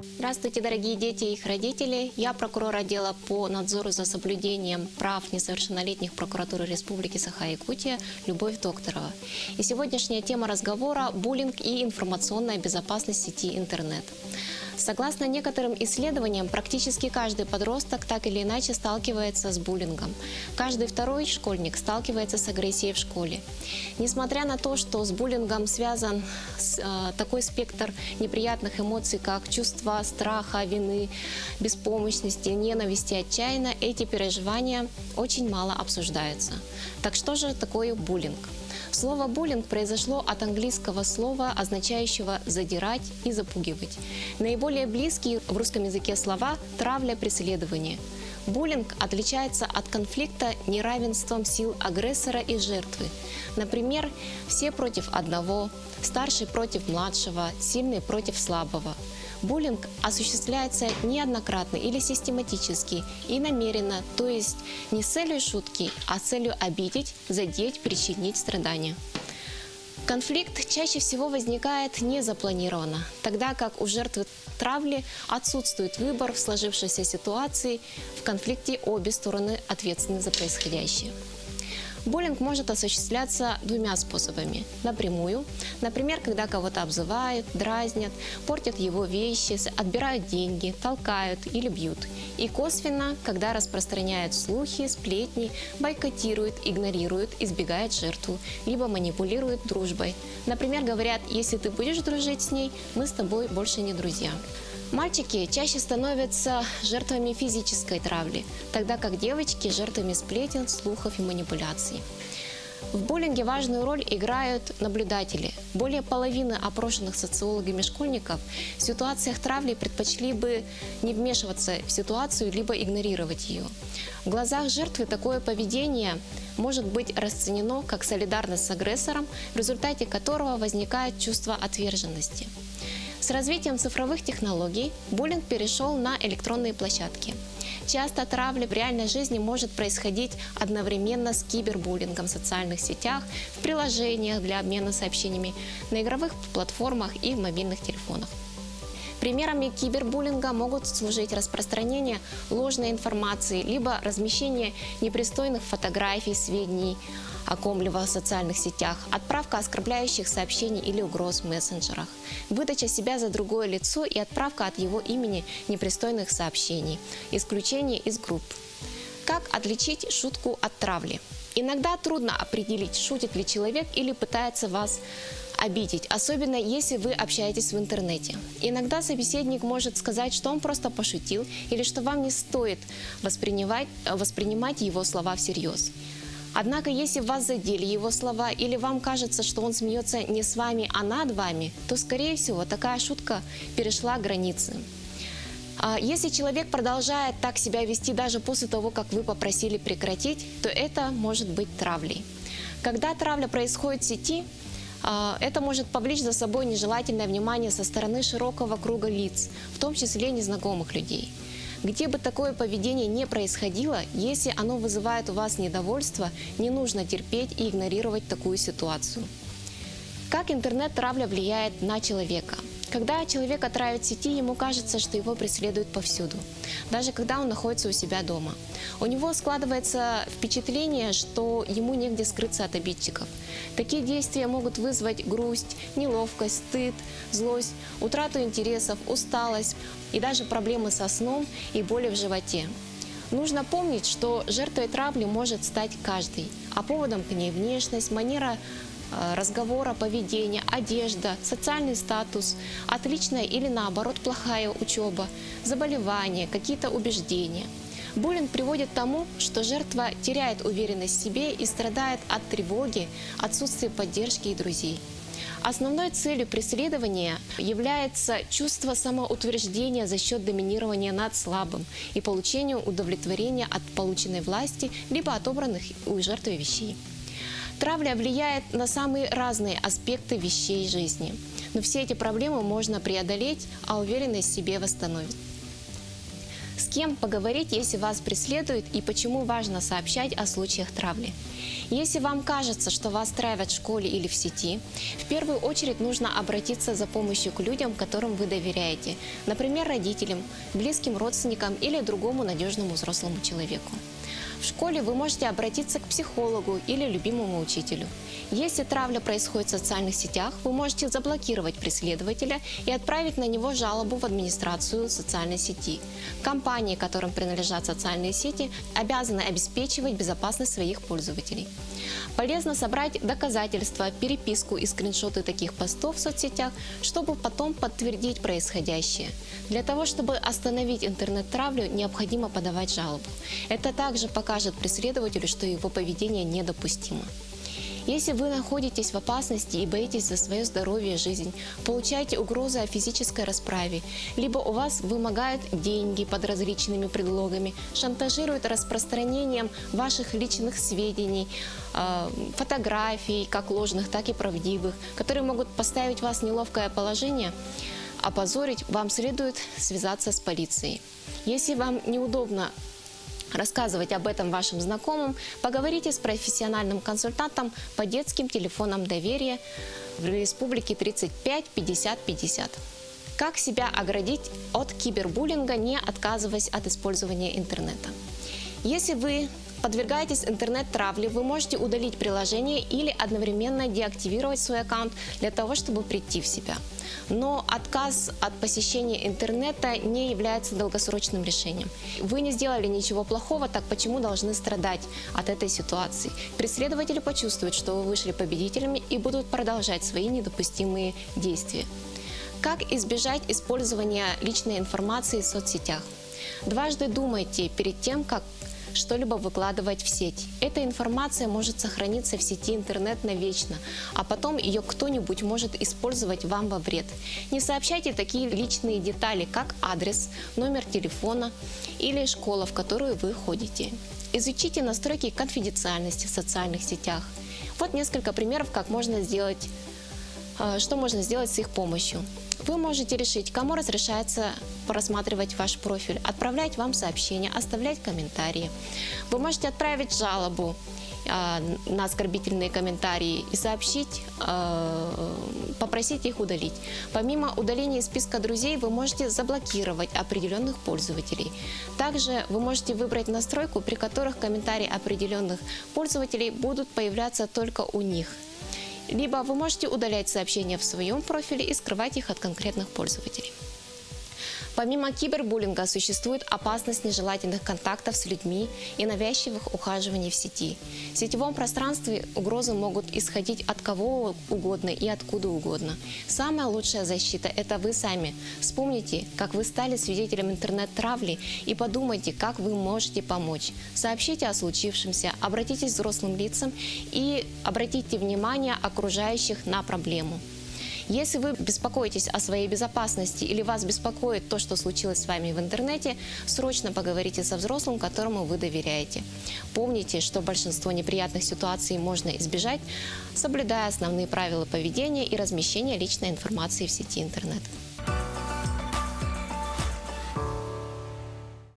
Здравствуйте, дорогие дети и их родители. Я прокурор отдела по надзору за соблюдением прав несовершеннолетних прокуратуры Республики Саха-Якутия Любовь Докторова. И сегодняшняя тема разговора – буллинг и информационная безопасность сети интернет. Согласно некоторым исследованиям, практически каждый подросток так или иначе сталкивается с буллингом. Каждый второй школьник сталкивается с агрессией в школе. Несмотря на то, что с буллингом связан такой спектр неприятных эмоций, как чувство страха, вины, беспомощности, ненависти, отчаяния, эти переживания очень мало обсуждаются. Так что же такое буллинг? Слово «буллинг» произошло от английского слова, означающего «задирать» и «запугивать». Наиболее близкие в русском языке слова «травля», «преследование». Буллинг отличается от конфликта неравенством сил агрессора и жертвы. Например, все против одного, старший против младшего, сильный против слабого. Буллинг осуществляется неоднократно или систематически и намеренно, то есть не с целью шутки, а с целью обидеть, задеть, причинить страдания. Конфликт чаще всего возникает незапланированно, тогда как у жертвы травли отсутствует выбор в сложившейся ситуации. В конфликте обе стороны ответственны за происходящее. Буллинг может осуществляться двумя способами. Напрямую, например, когда кого-то обзывают, дразнят, портят его вещи, отбирают деньги, толкают или бьют. И косвенно, когда распространяют слухи, сплетни, бойкотируют, игнорируют, избегают жертву, либо манипулируют дружбой. Например, говорят: если ты будешь дружить с ней, мы с тобой больше не друзья. Мальчики чаще становятся жертвами физической травли, тогда как девочки – жертвами сплетен, слухов и манипуляций. В буллинге важную роль играют наблюдатели. Более половины опрошенных социологами школьников в ситуациях травли предпочли бы не вмешиваться в ситуацию, либо игнорировать ее. В глазах жертвы такое поведение может быть расценено как солидарность с агрессором, в результате которого возникает чувство отверженности. С развитием цифровых технологий буллинг перешел на электронные площадки. Часто травля в реальной жизни может происходить одновременно с кибербуллингом в социальных сетях, в приложениях для обмена сообщениями, на игровых платформах и в мобильных телефонах. Примерами кибербуллинга могут служить распространение ложной информации, либо размещение непристойных фотографий, сведений о ком-либо в социальных сетях, отправка оскорбляющих сообщений или угроз в мессенджерах, выдача себя за другое лицо и отправка от его имени непристойных сообщений, исключение из групп. Как отличить шутку от травли? Иногда трудно определить, шутит ли человек или пытается вас обидеть, особенно если вы общаетесь в интернете. Иногда собеседник может сказать, что он просто пошутил или что вам не стоит воспринимать его слова всерьез. Однако, если вас задели его слова или вам кажется, что он смеется не с вами, а над вами, то, скорее всего, такая шутка перешла границы. Если человек продолжает так себя вести даже после того, как вы попросили прекратить, то это может быть травлей. Когда травля происходит в сети, это может повлечь за собой нежелательное внимание со стороны широкого круга лиц, в том числе незнакомых людей. Где бы такое поведение ни происходило, если оно вызывает у вас недовольство, не нужно терпеть и игнорировать такую ситуацию. Как интернет-травля влияет на человека? Когда человека травят в сети, ему кажется, что его преследуют повсюду, даже когда он находится у себя дома. У него складывается впечатление, что ему негде скрыться от обидчиков. Такие действия могут вызвать грусть, неловкость, стыд, злость, утрату интересов, усталость и даже проблемы со сном и боли в животе. Нужно помнить, что жертвой травли может стать каждый, а поводом к ней внешность, манера разговора, поведение, одежда, социальный статус, отличная или наоборот плохая учеба, заболевания, какие-то убеждения. Буллинг приводит к тому, что жертва теряет уверенность в себе и страдает от тревоги, отсутствия поддержки и друзей. Основной целью преследования является чувство самоутверждения за счет доминирования над слабым и получения удовлетворения от полученной власти либо отобранных у жертвы вещей. Травля влияет на самые разные аспекты вещей жизни, но все эти проблемы можно преодолеть, а уверенность в себе восстановить. С кем поговорить, если вас преследуют, и почему важно сообщать о случаях травли. Если вам кажется, что вас травят в школе или в сети, в первую очередь нужно обратиться за помощью к людям, которым вы доверяете, например, родителям, близким родственникам или другому надежному взрослому человеку. В школе вы можете обратиться к психологу или любимому учителю. Если травля происходит в социальных сетях, вы можете заблокировать преследователя и отправить на него жалобу в администрацию социальной сети. Компании, которым принадлежат социальные сети, обязаны обеспечивать безопасность своих пользователей. Полезно собрать доказательства, переписку и скриншоты таких постов в соцсетях, чтобы потом подтвердить происходящее. Для того, чтобы остановить интернет-травлю, необходимо подавать жалобу. Это также покажет преследователю, что его поведение недопустимо. Если вы находитесь в опасности и боитесь за свое здоровье и жизнь, получаете угрозы о физической расправе, либо у вас вымогают деньги под различными предлогами, шантажируют распространением ваших личных сведений, фотографий, как ложных, так и правдивых, которые могут поставить вас в неловкое положение, опозорить, вам следует связаться с полицией. Если вам неудобно рассказывать об этом вашим знакомым, поговорите с профессиональным консультантом по детским телефонам доверия в республике 35 50 50. Как себя оградить от кибербуллинга, не отказываясь от использования интернета? Если вы подвергаетесь интернет-травле, вы можете удалить приложение или одновременно деактивировать свой аккаунт для того, чтобы прийти в себя. Но отказ от посещения интернета не является долгосрочным решением. Вы не сделали ничего плохого, так почему должны страдать от этой ситуации? Преследователи почувствуют, что вы вышли победителями и будут продолжать свои недопустимые действия. Как избежать использования личной информации в соцсетях? Дважды думайте перед тем, как что-либо выкладывать в сеть. Эта информация может сохраниться в сети интернет навечно, а потом ее кто-нибудь может использовать вам во вред. Не сообщайте такие личные детали, как адрес, номер телефона или школа, в которую вы ходите. Изучите настройки конфиденциальности в социальных сетях. Вот несколько примеров, как можно сделать, что можно сделать с их помощью. Вы можете решить, кому разрешается просматривать ваш профиль, отправлять вам сообщения, оставлять комментарии. Вы можете отправить жалобу на оскорбительные комментарии и сообщить, попросить их удалить. Помимо удаления из списка друзей, вы можете заблокировать определенных пользователей. Также вы можете выбрать настройку, при которых комментарии определенных пользователей будут появляться только у них. Либо вы можете удалять сообщения в своем профиле и скрывать их от конкретных пользователей. Помимо кибербуллинга существует опасность нежелательных контактов с людьми и навязчивых ухаживаний в сети. В сетевом пространстве угрозы могут исходить от кого угодно и откуда угодно. Самая лучшая защита – это вы сами. Вспомните, как вы стали свидетелем интернет-травли и подумайте, как вы можете помочь. Сообщите о случившемся, обратитесь к взрослым лицам и обратите внимание окружающих на проблему. Если вы беспокоитесь о своей безопасности или вас беспокоит то, что случилось с вами в интернете, срочно поговорите со взрослым, которому вы доверяете. Помните, что большинство неприятных ситуаций можно избежать, соблюдая основные правила поведения и размещения личной информации в сети интернет.